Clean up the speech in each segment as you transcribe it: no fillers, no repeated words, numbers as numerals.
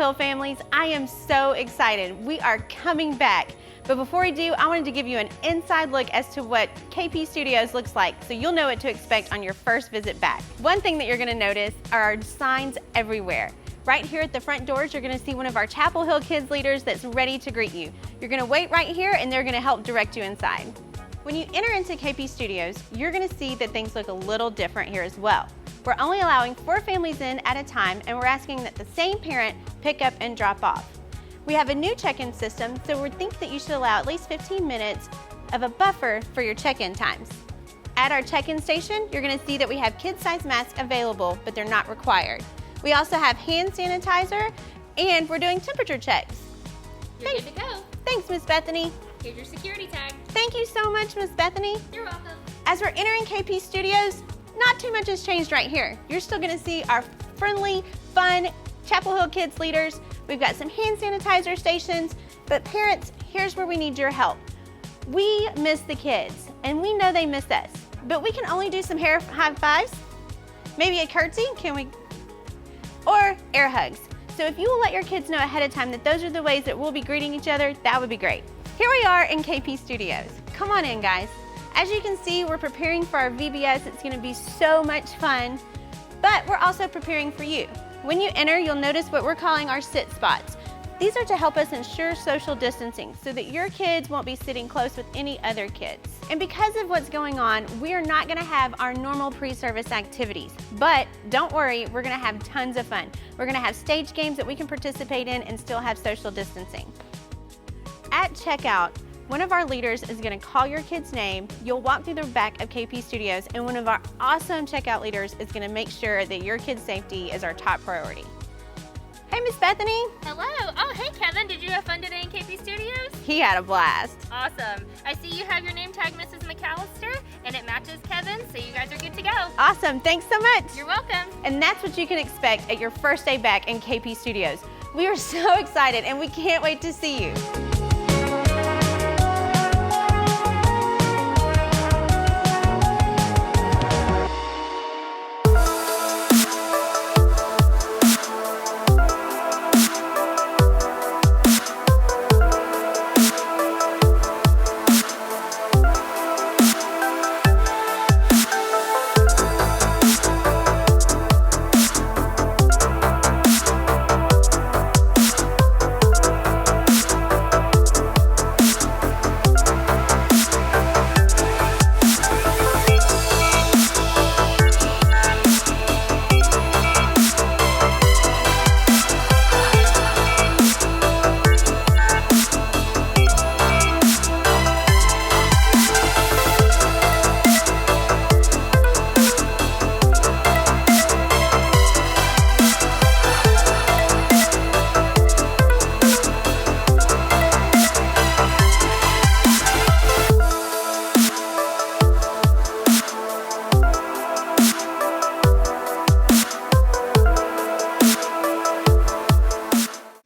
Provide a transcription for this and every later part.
Chapelhill families, I am so excited. We are coming back. But before we do, I wanted to give you an inside look as to what KP Studios looks like so you'll know what to expect on your first visit back. One thing that you're going to notice are our signs everywhere. Right here at the front doors, you're going to see one of our Chapelhill Kids leaders that's ready to greet you. You're going to wait right here and they're going to help direct you inside. When you enter into KP Studios, you're going to see that things look a little different here as well. We're only allowing 4 families in at a time, and we're asking that the same parent pick up and drop off. We have a new check-in system, so we think that you should allow at least 15 minutes of a buffer for your check-in times. At our check-in station, you're going to see that we have kid-size masks available, but they're not required. We also have hand sanitizer, and we're doing temperature checks. You're good to go. Thanks, Miss Bethany. Here's your security tag. Thank you so much, Miss Bethany. You're welcome. As we're entering KP Studios, not too much has changed right here. You're still going to see our friendly, fun Chapelhill Kids leaders. We've got some hand sanitizer stations, but parents, here's where we need your help. We miss the kids, and we know they miss us, but we can only do some high fives, maybe a curtsy, can we? Or air hugs. So if you will let your kids know ahead of time that those are the ways that we'll be greeting each other, that would be great. Here we are in KP Studios. Come on in, guys. As you can see, we're preparing for our VBS. It's going to be so much fun, but we're also preparing for you. When you enter, you'll notice what we're calling our sit spots. These are to help us ensure social distancing so that your kids won't be sitting close with any other kids. And because of what's going on, we are not going to have our normal pre-service activities, but don't worry, we're going to have tons of fun. We're going to have stage games that we can participate in and still have social distancing. At checkout, one of our leaders is going to call your kid's name. You'll walk through the back of KP Studios, and one of our awesome checkout leaders is going to make sure that your kid's safety is our top priority. Hey, Miss Bethany. Hello. Oh, hey, Kevin. Did you have fun today in KP Studios? He had a blast. Awesome. I see you have your name tag, Mrs. McAllister, and it matches Kevin, so you guys are good to go. Awesome. Thanks so much. You're welcome. And that's what you can expect at your first day back in KP Studios. We are so excited, and we can't wait to see you.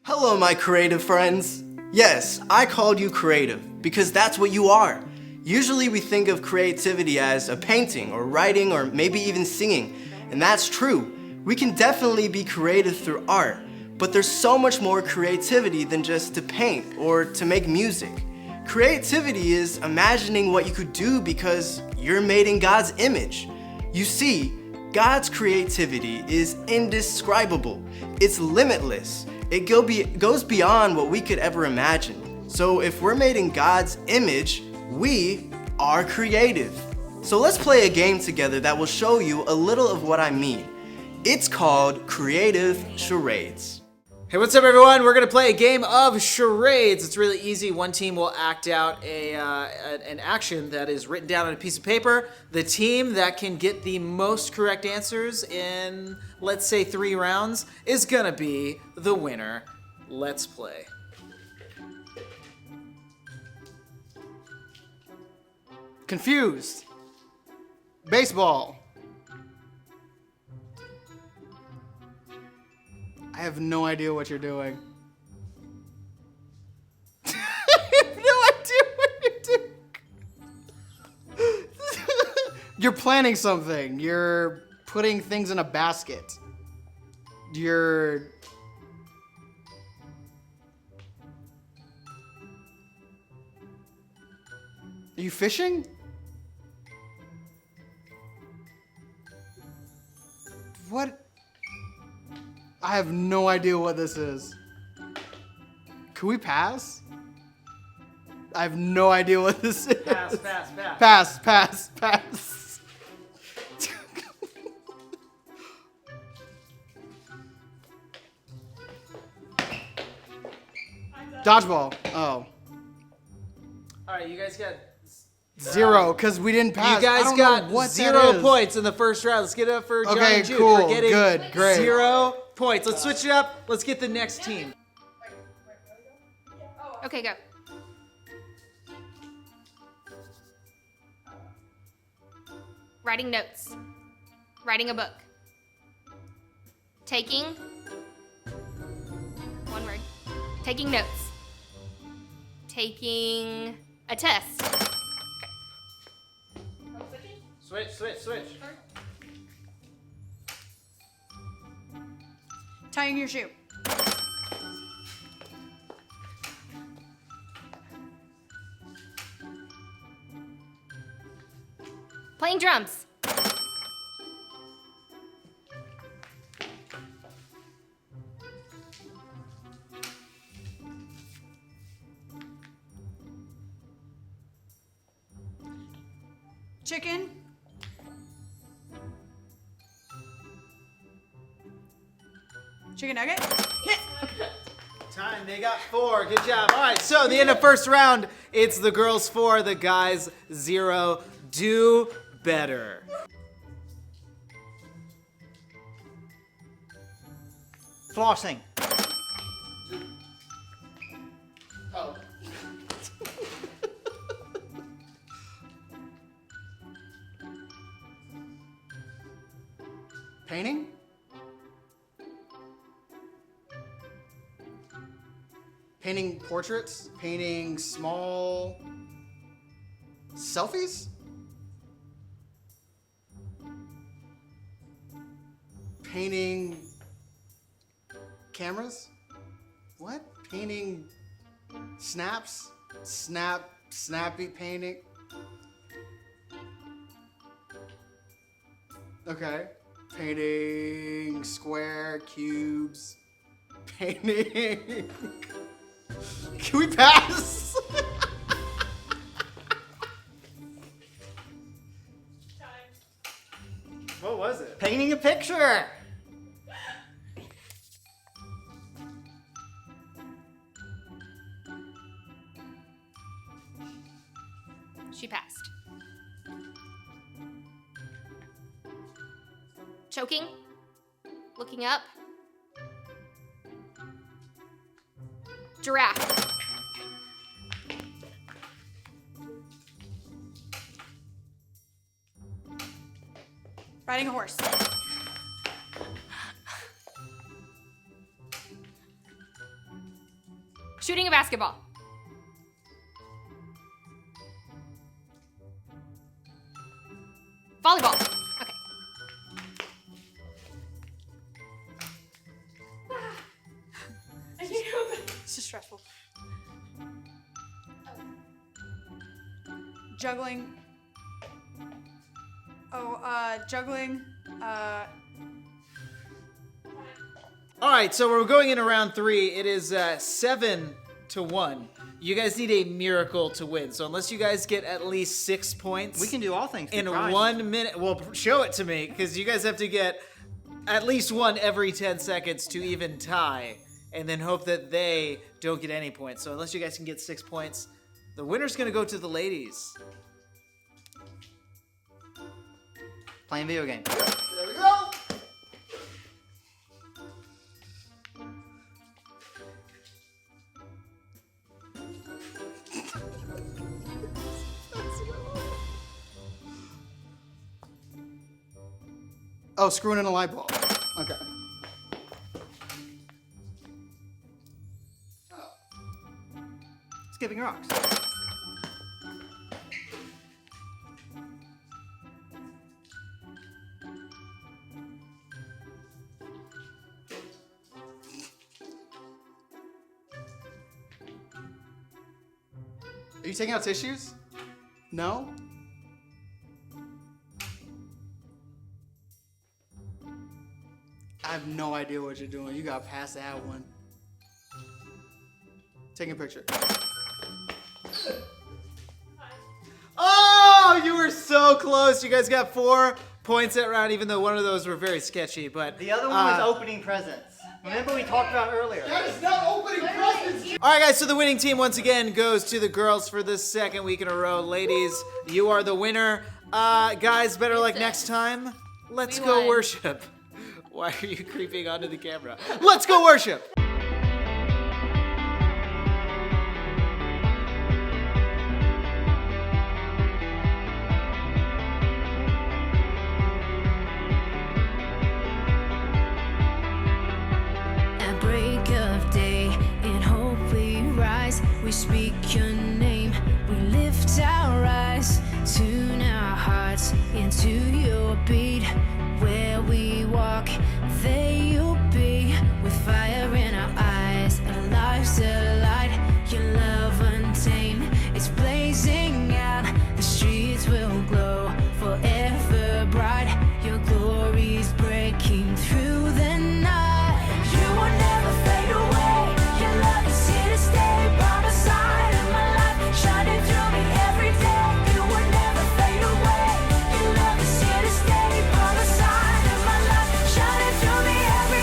Hello, my creative friends. Yes, I called you creative because that's what you are. Usually we think of creativity as a painting or writing or maybe even singing, and that's true. We can definitely be creative through art, but there's so much more creativity than just to paint or to make music. Creativity is imagining what you could do because you're made in God's image. You see, God's creativity is indescribable. It's limitless. It goes beyond what we could ever imagine. So if we're made in God's image, we are creative. So let's play a game together that will show you a little of what I mean. It's called Creative Charades. Hey, what's up everyone? We're gonna play a game of charades. It's really easy. One team will act out an action that is written down on a piece of paper. The team that can get the most correct answers in, let's say, 3 rounds is gonna be the winner. Let's play. Confused. Baseball. I have no idea what you're doing. I have no idea what you're doing. You're planning something. You're putting things in a basket. You're Are you fishing? What? I have no idea what this is. Can we pass? I have no idea what this is. Pass, pass, pass. Pass. Dodgeball. Oh. All right, you guys got 0, because we didn't pass. You I guys don't got know what that 0 is. points in the first round. Let's get it up for John Okay, and Jude cool, for getting good, great. 0 points. Let's switch it up. Let's get the next team. Okay, go. Writing notes. Writing a book. Taking. One word. Taking notes. Taking a test. Switch. Tying your shoe. Playing drums. Chicken. Chicken nugget. Yes. Time, they got 4. Good job. All right, so the end of first round, it's the girls 4, the guys 0. Do better. Flossing. Oh. Painting? Painting portraits? Painting small selfies? Painting cameras? What? Painting snaps? Snappy painting? Okay. Painting square cubes. Painting. Can we pass? What was it? Painting a picture. She passed. Choking. Looking up. Giraffe. Riding a horse. Shooting a basketball. Volleyball. Okay. This is stressful. Juggling. Juggling. All right, so we're going into round 3. It is 7-1. You guys need a miracle to win. So unless you guys get at least 6 points, We can do all things. for in prizes. 1 minute. Well, show it to me, because you guys have to get at least one every 10 seconds to even tie, and then hope that they don't get any points. So unless you guys can get 6 points, the winner's gonna go to the ladies. Playing video game. There we go. Oh, screwing in a light bulb. Okay. Skipping rocks. Are you taking out tissues? No? I have no idea what you're doing. You got past that one. Taking a picture. Oh, you were so close. You guys got 4 points that round, even though one of those were very sketchy. But The other one was opening presents. Remember we talked about earlier. That is not opening presents! All right, guys. So the winning team once again goes to the girls for the second week in a row. Ladies, you are the winner. Guys, better luck next time. Let's We go won. worship. Why are you creeping onto the camera? Let's go worship. At break of day, in hope we rise. We speak your name, we lift our eyes. Tune our hearts into your beat. Where we walk, there you'll be. With fire in our eyes, our lives alight. Your love untamed, it's blazing out. The streets will glow forever bright. Your glory's breaking through the night. You will never fade away. Your love is here to stay. By my side of my life, shining through me every day. You will never fade away. Your love is here to stay. By my side of my life, shining through me every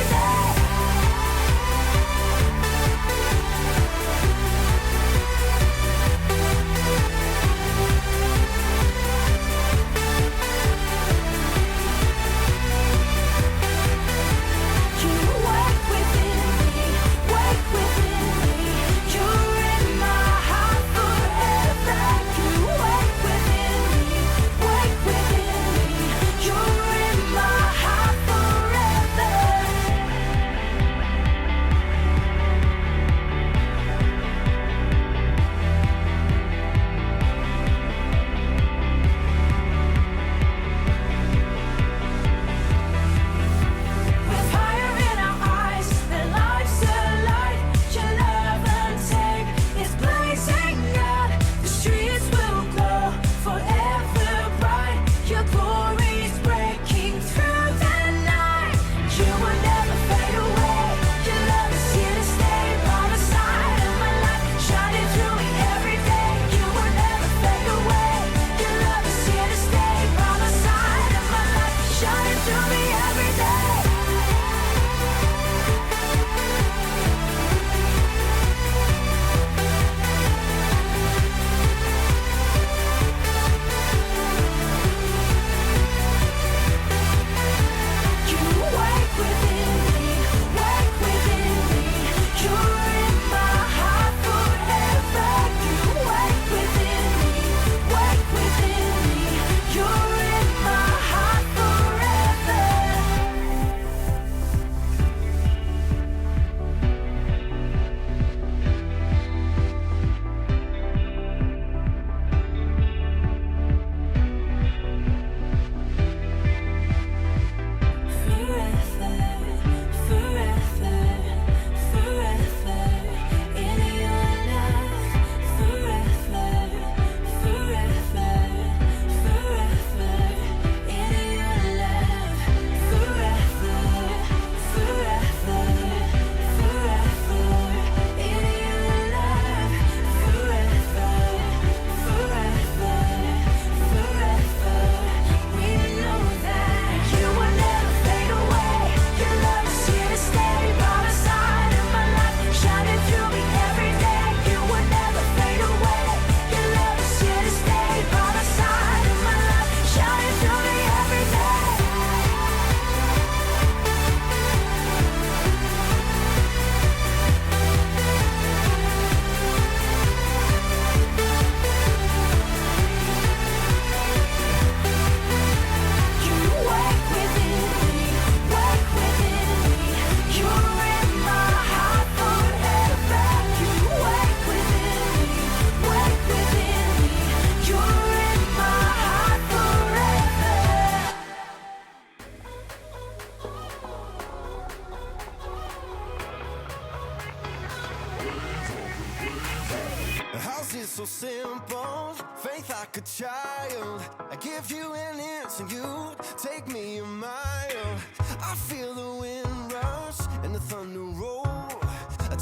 The house is so simple, faith like a child. I give you an inch and you take me a mile. I feel the wind rush and the thunder roll.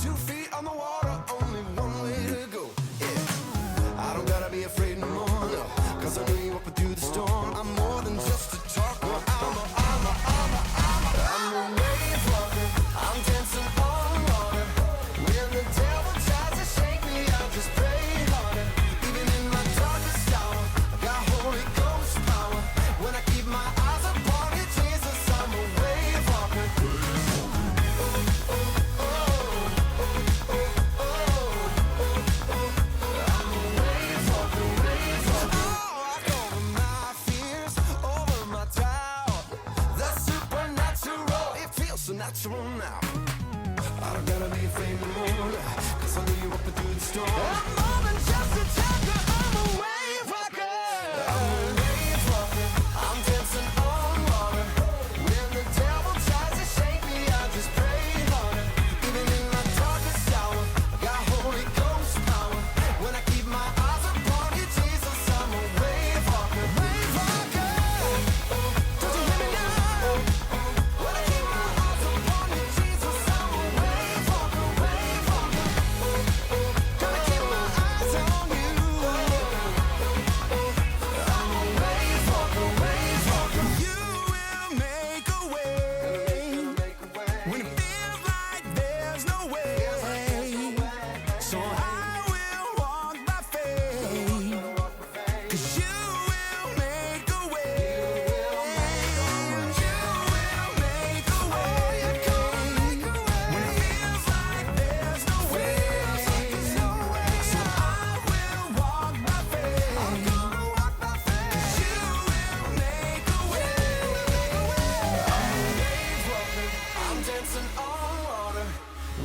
2 feet on the water, only one way to go. Yeah, I don't gotta be afraid no more, no, 'cause I know you up and through the storm. I'm more than just a talker. I'm a wave walker. I'm dancing on water. When the devil tries to shake me, I just pray harder. Even in my darkest hour, I got Holy Ghost power. When I keep my eyes upon you, Jesus, I'm a wave walker. Natural now. I don't gotta be afraid no more, 'cause I know you up and through the storm. I'm more than just a talker, I'm a wave walker. I'm a wave walker. I'm dancing on water. When the devil tries to shake me, I just pray harder. Even in my darkest hour, I got Holy Ghost power. When I keep my eyes upon you, Jesus, I'm a wave walker. Wave walker. Don't you hear me now? When I keep my eyes upon you, Jesus, I'm a wave walker, wave walker. Gotta keep my eyes on you. I'm a wave walker, wave walker. You will make a way when it feels like there's no way. So I will walk by faith, 'cause you will make a way. You will make a way. When it feels like there's no way. So I will walk by faith. 'Cause you will make a way. I'm a wave walker. I'm dancing on water.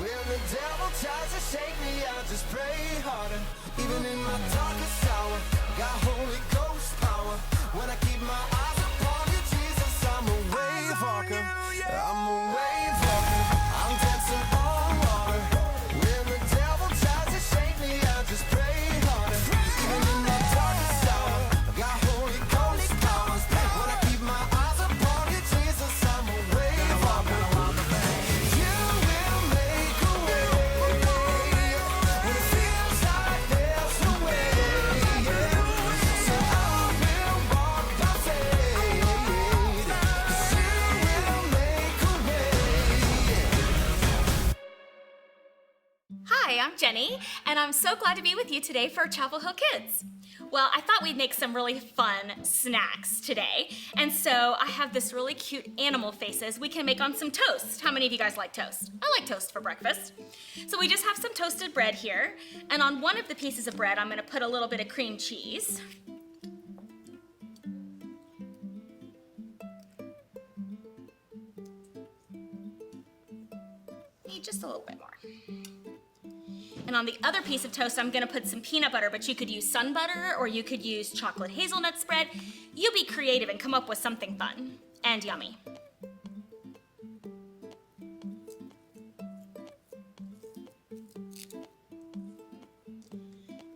When the devil tries to shake me, I just pray harder. Even in my darkest hour, got Holy Ghost power. When I keep my eyes upon you, Jesus, I'm a wave walker. I'm a wave walker. I'm dancing on water. When the devil tries to shake me, I just pray harder. Even in my darkest hour, got Holy Ghost power. When I keep my eyes upon you, Jesus, I'm a wave walker. You will make a way when it feels like there's no way. So I will walk by faith, 'cause you will make a way. Hi, I'm Jenny, and I'm so glad to be with you today for Chapelhill Kids. Well, I thought we'd make some really fun snacks today, and so I have this really cute animal faces we can make on some toast. How many of you guys like toast? I like toast for breakfast. So we just have some toasted bread here, and on one of the pieces of bread, I'm gonna put a little bit of cream cheese. Need just a little bit more. And on the other piece of toast, I'm gonna put some peanut butter, but you could use sun butter or you could use chocolate hazelnut spread. You be creative and come up with something fun and yummy.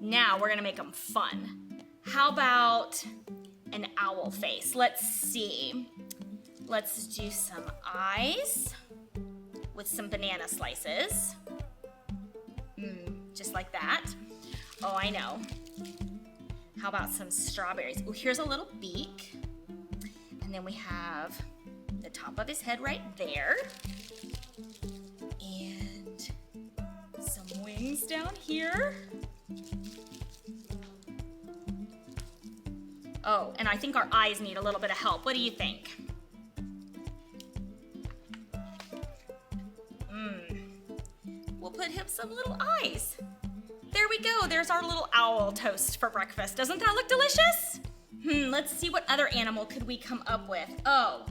Now we're gonna make them fun. How about an owl face? Let's see. Let's do some eyes with some banana slices. Just like that. Oh, I know. How about some strawberries? Oh, here's a little beak. And then we have the top of his head right there. And some wings down here. Oh, and I think our eyes need a little bit of help. What do you think? We'll put him some little eyes. There we go. There's our little owl toast for breakfast. Doesn't that look delicious? Let's see what other animal could we come up with. Oh,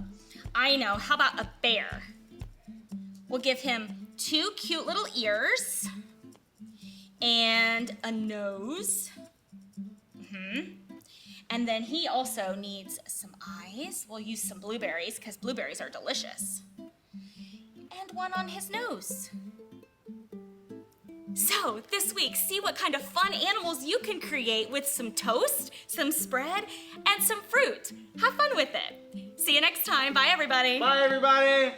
I know. How about a bear? We'll give him 2 cute little ears and a nose. And then he also needs some eyes. We'll use some blueberries because blueberries are delicious. And one on his nose. So this week, see what kind of fun animals you can create with some toast, some spread, and some fruit. Have fun with it. See you next time. Bye, everybody. Bye, everybody.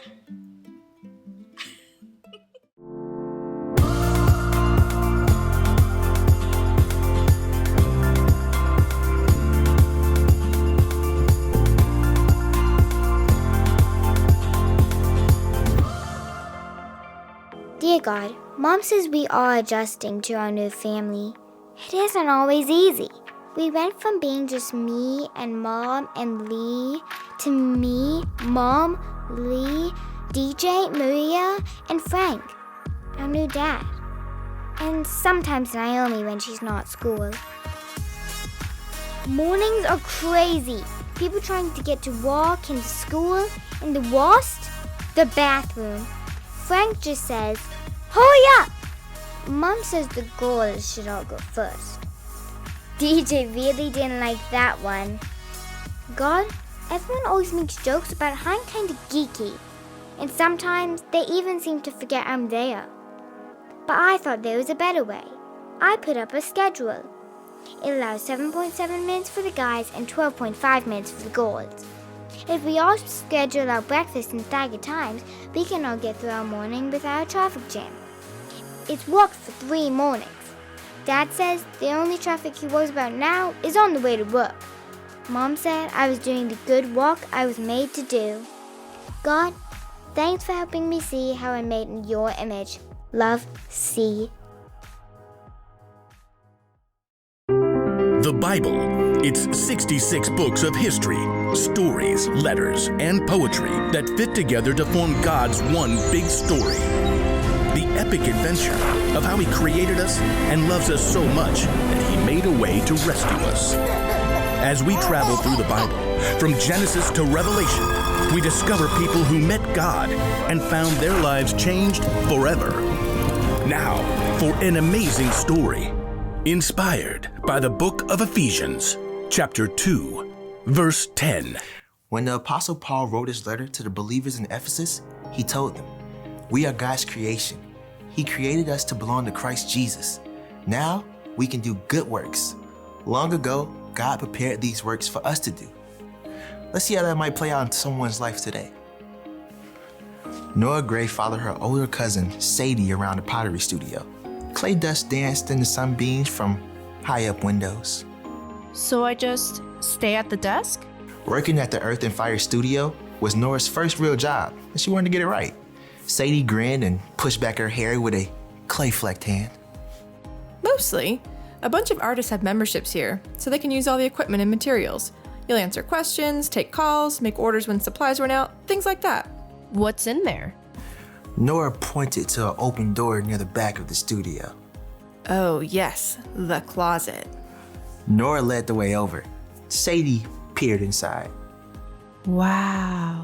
Dear God, Mom says we are adjusting to our new family. It isn't always easy. We went from being just me and Mom and Lee to me, Mom, Lee, DJ, Maria, and Frank, our new dad. And sometimes Naomi when she's not at school. Mornings are crazy. People trying to get to walk into school, and the worst, the bathroom. Frank just says, "Hurry up!" Mom says the girls should all go first. DJ really didn't like that one. God, everyone always makes jokes about how I'm kind of geeky, and sometimes they even seem to forget I'm there. But I thought there was a better way. I put up a schedule. It allows 7.7 minutes for the guys and 12.5 minutes for the girls. If we all schedule our breakfast in staggered times, we can all get through our morning without a traffic jam. It's worked for 3 mornings. Dad says the only traffic he worries about now is on the way to work. Mom said I was doing the good work I was made to do. God, thanks for helping me see how I'm made in your image. Love, C. The Bible. It's 66 books of history, stories, letters, and poetry that fit together to form God's one big story. The epic adventure of how He created us and loves us so much that He made a way to rescue us. As we travel through the Bible, from Genesis to Revelation, we discover people who met God and found their lives changed forever. Now, for an amazing story, inspired by the book of Ephesians, chapter 2, verse 10. When the Apostle Paul wrote his letter to the believers in Ephesus, he told them, "We are God's creation. He created us to belong to Christ Jesus. Now we can do good works. Long ago, God prepared these works for us to do." Let's see how that might play out in someone's life today. Nora Gray followed her older cousin, Sadie, around the pottery studio. Clay dust danced in the sunbeams from high up windows. So I just stay at the desk? Working at the Earth and Fire studio was Nora's first real job, and she wanted to get it right. Sadie grinned and pushed back her hair with a clay-flecked hand. Mostly. A bunch of artists have memberships here, so they can use all the equipment and materials. You'll answer questions, take calls, make orders when supplies run out, things like that. What's in there? Nora pointed to an open door near the back of the studio. Oh, yes, the closet. Nora led the way over. Sadie peered inside. Wow.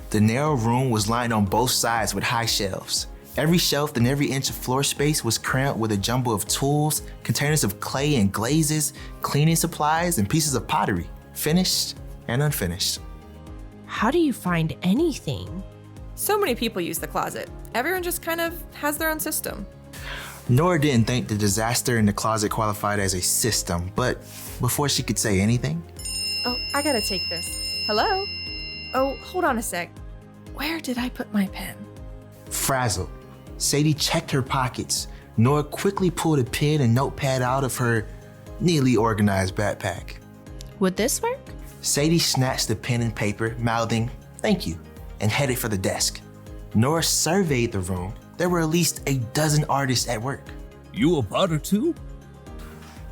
The narrow room was lined on both sides with high shelves. Every shelf and every inch of floor space was crammed with a jumble of tools, containers of clay and glazes, cleaning supplies, and pieces of pottery, finished and unfinished. How do you find anything? So many people use the closet. Everyone just kind of has their own system. Nora didn't think the disaster in the closet qualified as a system, but before she could say anything... Oh, I gotta take this. Hello? Oh, hold on a sec. Where did I put my pen? Frazzled, Sadie checked her pockets. Nora quickly pulled a pen and notepad out of her neatly organized backpack. Would this work? Sadie snatched the pen and paper, mouthing, "Thank you," and headed for the desk. Nora surveyed the room. There were at least a dozen artists at work. "You a potter too?"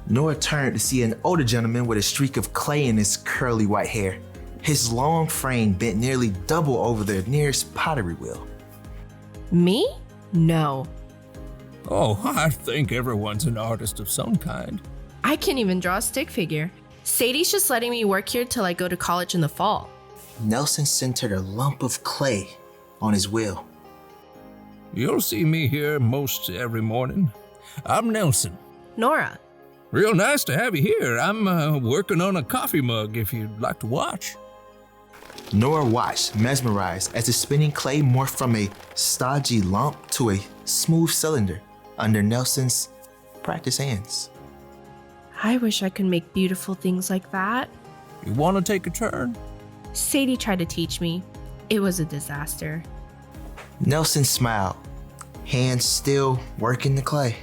Nora turned to see an older gentleman with a streak of clay in his curly white hair. His long frame bent nearly double over the nearest pottery wheel. Me? No. Oh, I think everyone's an artist of some kind. I can't even draw a stick figure. Sadie's just letting me work here till I go to college in the fall. Nelson centered a lump of clay on his wheel. You'll see me here most every morning. I'm Nelson. Nora. Real nice to have you here. I'm working on a coffee mug if you'd like to watch. Nora watched, mesmerized, as the spinning clay morphed from a stodgy lump to a smooth cylinder. under Nelson's practice hands. I wish I could make beautiful things like that. You want to take a turn? Sadie tried to teach me. It was a disaster. Nelson smiled, hands still working the clay.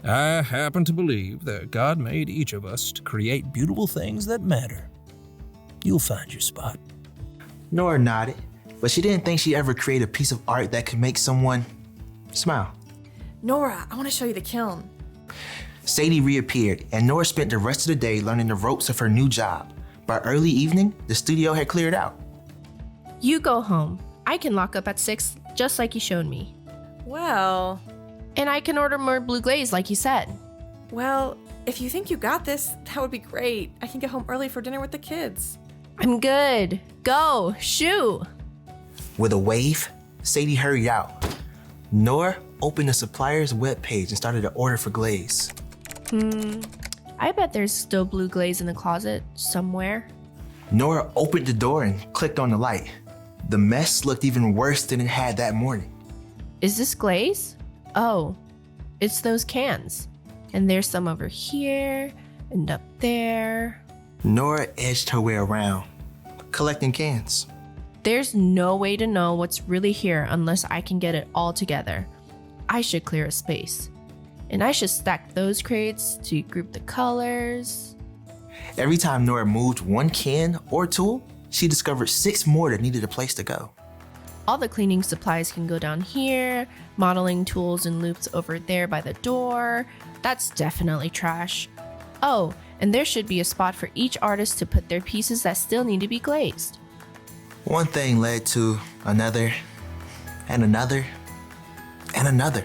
I happen to believe that God made each of us to create beautiful things that matter. You'll find your spot. Nora nodded, but she didn't think she'd ever create a piece of art that could make someone smile. Nora, I want to show you the kiln. Sadie reappeared, and Nora spent the rest of the day learning the ropes of her new job. By early evening, the studio had cleared out. You go home. I can lock up at 6, just like you showed me. Well... And I can order more blue glaze, like you said. Well, if you think you got this, that would be great. I can get home early for dinner with the kids. I'm good. Go, shoo! With a wave, Sadie hurried out. Nora opened the supplier's webpage and started an order for glaze. I bet there's still blue glaze in the closet somewhere. Nora opened the door and clicked on the light. The mess looked even worse than it had that morning. Is this glaze? Oh, it's those cans. And there's some over here and up there. Nora edged her way around, collecting cans. There's no way to know what's really here unless I can get it all together. I should clear a space. And I should stack those crates to group the colors. Every time Nora moved one can or tool, she discovered 6 more that needed a place to go. All the cleaning supplies can go down here, modeling tools and loops over there by the door. That's definitely trash. Oh, and there should be a spot for each artist to put their pieces that still need to be glazed. One thing led to another, and another, and another.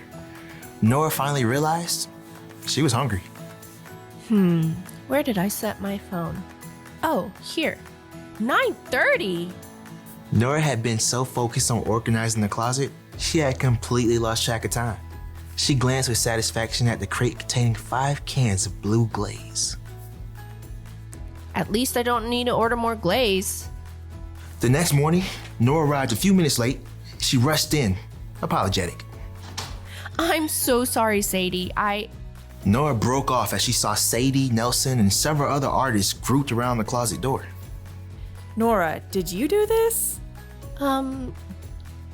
Nora finally realized she was hungry. Where did I set my phone? Oh, here. 9:30! Nora had been so focused on organizing the closet, she had completely lost track of time. She glanced with satisfaction at the crate containing 5 cans of blue glaze. At least I don't need to order more glaze. The next morning, Nora arrived a few minutes late. She rushed in, apologetic. I'm so sorry, Sadie. Nora broke off as she saw Sadie, Nelson, and several other artists grouped around the closet door. Nora, did you do this?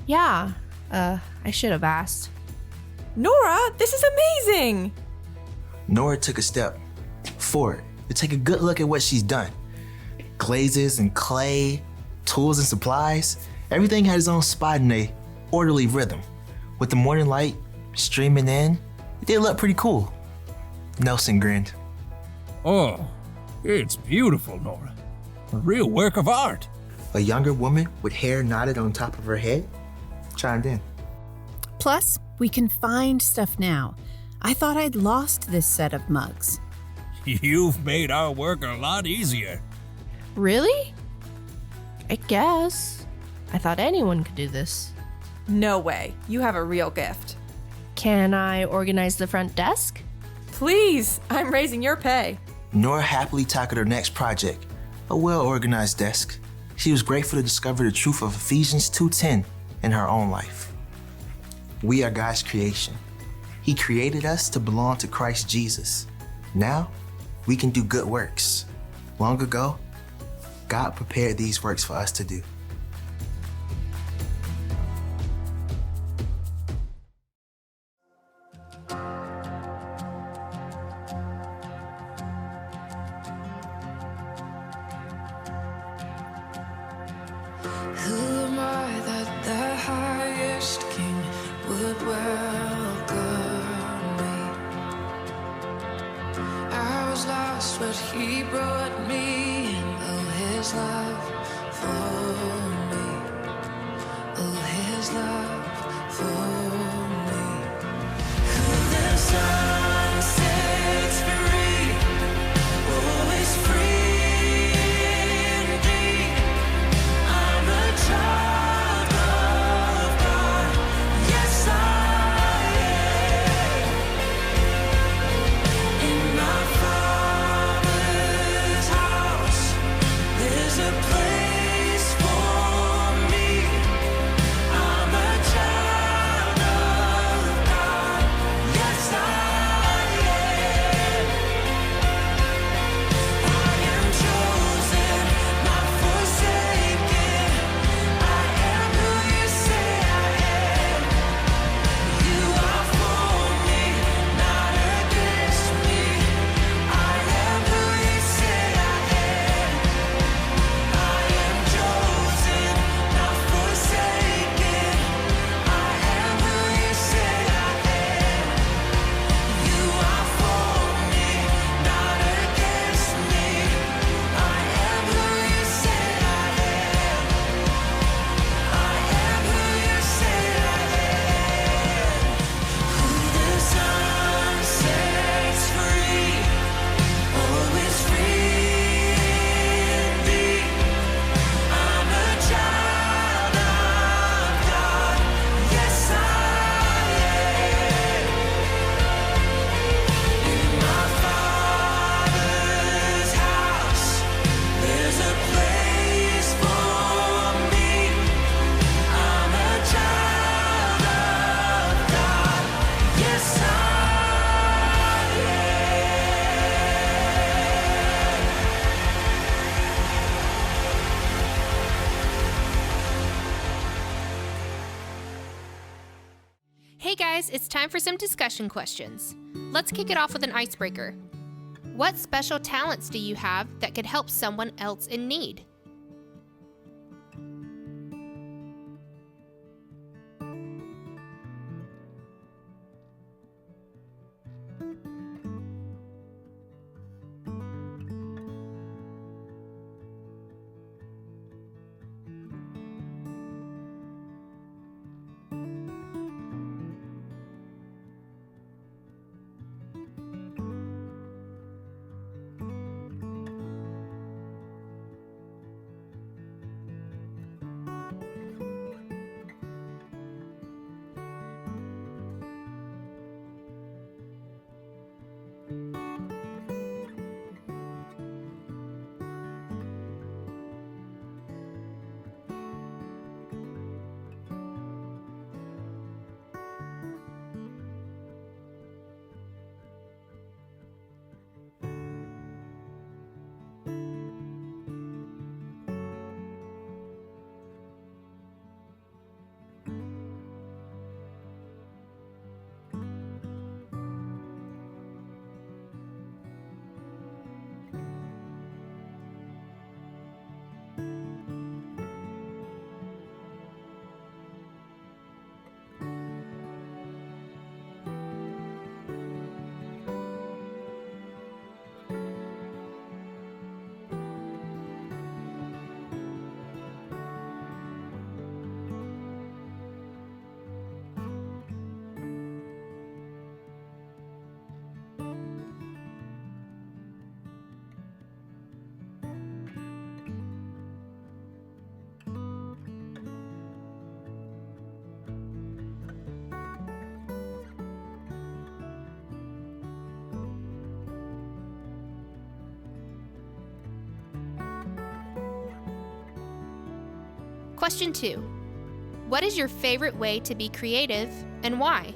Yeah. I should have asked. Nora, this is amazing! Nora took a step forward to take a good look at what she's done. Glazes and clay, tools and supplies, everything had its own spot in a orderly rhythm. With the morning light streaming in, it did look pretty cool. Nelson grinned. Oh, it's beautiful, Nora. A real work of art. A younger woman with hair knotted on top of her head chimed in. Plus, we can find stuff now. I thought I'd lost this set of mugs. You've made our work a lot easier. Really? I guess. I thought anyone could do this. No way. You have a real gift. Can I organize the front desk? Please, I'm raising your pay. Nora happily tackled her next project, a well-organized desk. She was grateful to discover the truth of Ephesians 2:10 in her own life. We are God's creation. He created us to belong to Christ Jesus. Now, we can do good works. Long ago, God prepared these works for us to do. Who am I that the highest king would welcome me? I was lost, but he brought me in. Oh, his love for me. Oh, his love for me. Who the sun sets free, always free indeed. I'm a child of God, yes I am. In my Father's house, there's a place for me. I'm a child of God, guys, it's time for some discussion questions. Let's kick it off with an icebreaker. What special talents do you have that could help someone else in need? Question 2. What is your favorite way to be creative and why?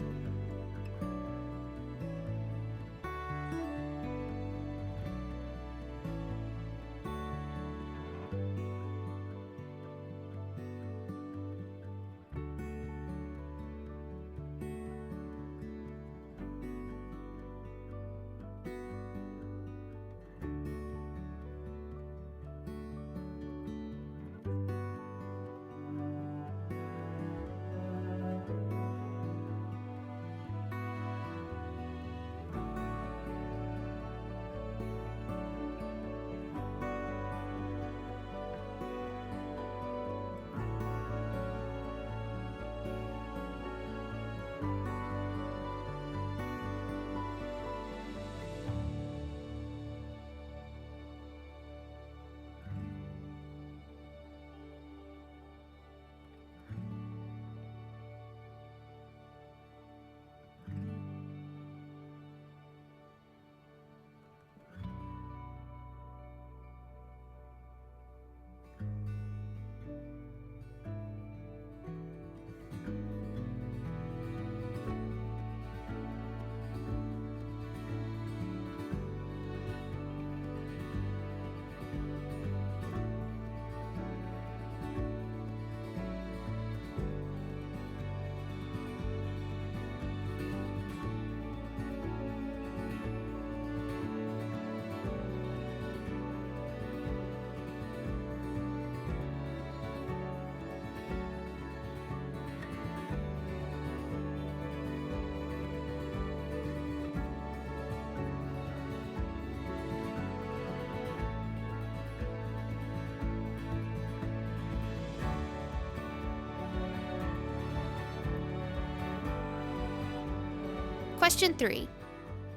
Question 3.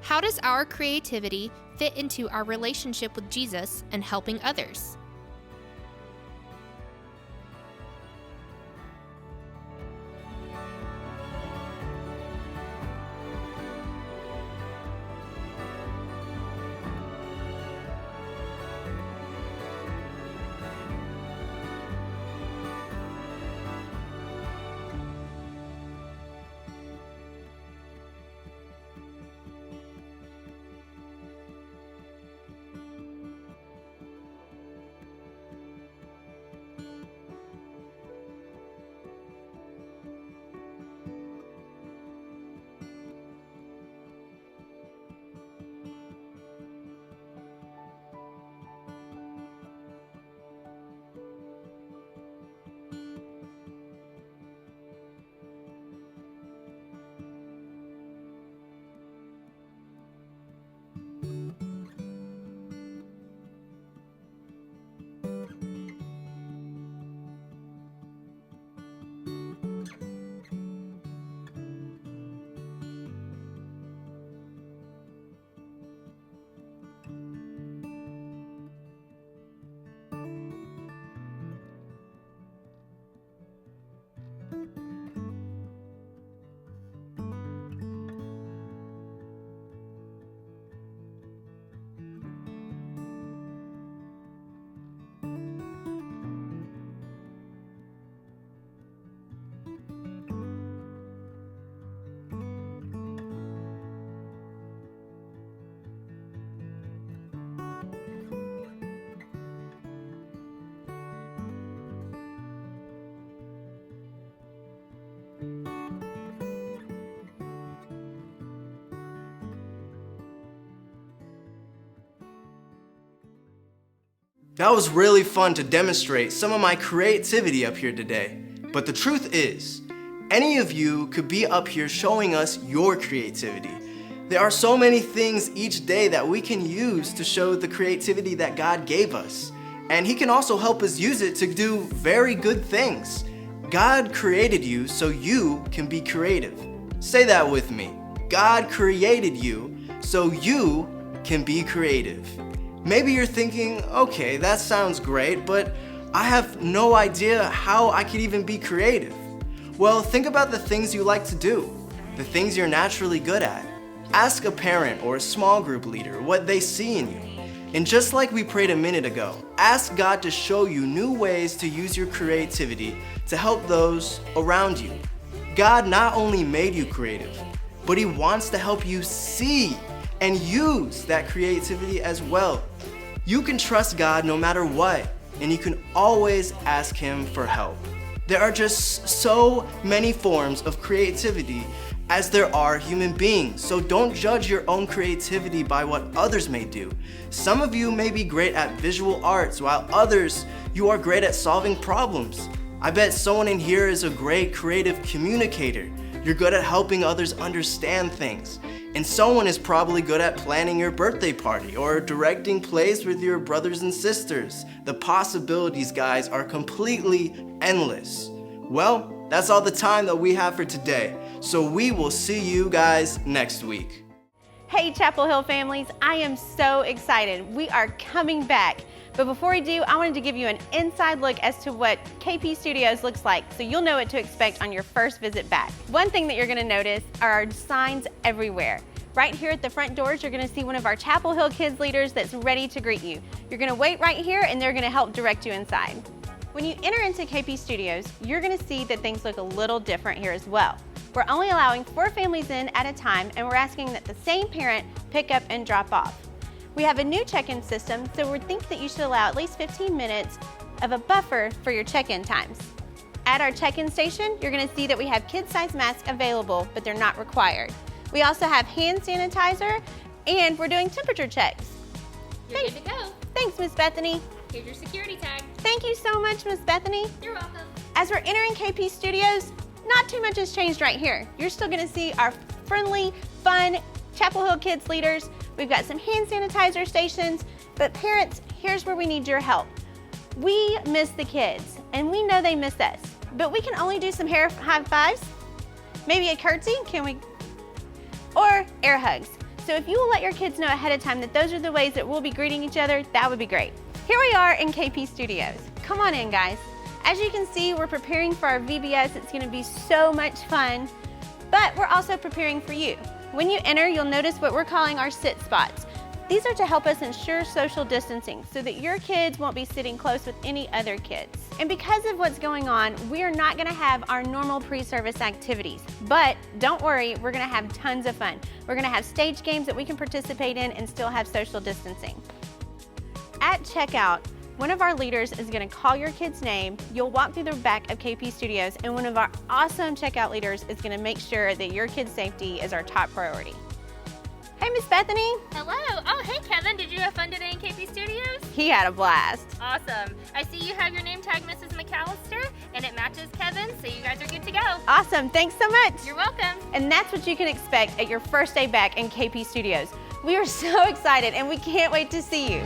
How does our creativity fit into our relationship with Jesus and helping others? That was really fun to demonstrate some of my creativity up here today. But the truth is, any of you could be up here showing us your creativity. There are so many things each day that we can use to show the creativity that God gave us. And He can also help us use it to do very good things. God created you so you can be creative. Say that with me. God created you so you can be creative. Maybe you're thinking, okay, that sounds great, but I have no idea how I could even be creative. Well, think about the things you like to do, the things you're naturally good at. Ask a parent or a small group leader what they see in you. And just like we prayed a minute ago, ask God to show you new ways to use your creativity to help those around you. God not only made you creative, but He wants to help you see and use that creativity as well. You can trust God no matter what, and you can always ask Him for help. There are just so many forms of creativity as there are human beings, so don't judge your own creativity by what others may do. Some of you may be great at visual arts, while others, you are great at solving problems. I bet someone in here is a great creative communicator. You're good at helping others understand things. And someone is probably good at planning your birthday party or directing plays with your brothers and sisters. The possibilities, guys, are completely endless. Well, that's all the time that we have for today. So we will see you guys next week. Hey Chapel Hill families, I am so excited. We are coming back. But before we do, I wanted to give you an inside look as to what KP Studios looks like so you'll know what to expect on your first visit back. One thing that you're gonna notice are our signs everywhere. Right here at the front doors, you're gonna see one of our Chapel Hill Kids leaders that's ready to greet you. You're gonna wait right here and they're gonna help direct you inside. When you enter into KP Studios, you're gonna see that things look a little different here as well. We're only allowing 4 families in at a time and we're asking that the same parent pick up and drop off. We have a new check-in system, so we think that you should allow at least 15 minutes of a buffer for your check-in times. At our check-in station, you're gonna see that we have kid-size masks available, but they're not required. We also have hand sanitizer, and we're doing temperature checks. You're good to go. Thanks, Miss Bethany. Here's your security tag. Thank you so much, Miss Bethany. You're welcome. As we're entering KP Studios, not too much has changed right here. You're still gonna see our friendly, fun Chapel Hill Kids leaders. We've got some hand sanitizer stations, but parents, here's where we need your help. We miss the kids, and we know they miss us, but we can only do some high fives, maybe a curtsy, can we? Or air hugs. So if you will let your kids know ahead of time that those are the ways that we'll be greeting each other, that would be great. Here we are in KP Studios. Come on in, guys. As you can see, we're preparing for our VBS. It's gonna be so much fun, but we're also preparing for you. When you enter, you'll notice what we're calling our sit spots. These are to help us ensure social distancing so that your kids won't be sitting close with any other kids. And because of what's going on, we are not gonna have our normal pre-service activities. But don't worry, we're gonna have tons of fun. We're gonna have stage games that we can participate in and still have social distancing. At checkout, one of our leaders is gonna call your kid's name. You'll walk through the back of KP Studios, and one of our awesome checkout leaders is gonna make sure that your kid's safety is our top priority. Hey, Miss Bethany. Hello. Oh, hey, Kevin. Did you have fun today in KP Studios? He had a blast. Awesome. I see you have your name tag, Mrs. McAllister, and it matches Kevin, so you guys are good to go. Awesome. Thanks so much. You're welcome. And that's what you can expect at your first day back in KP Studios. We are so excited, and we can't wait to see you.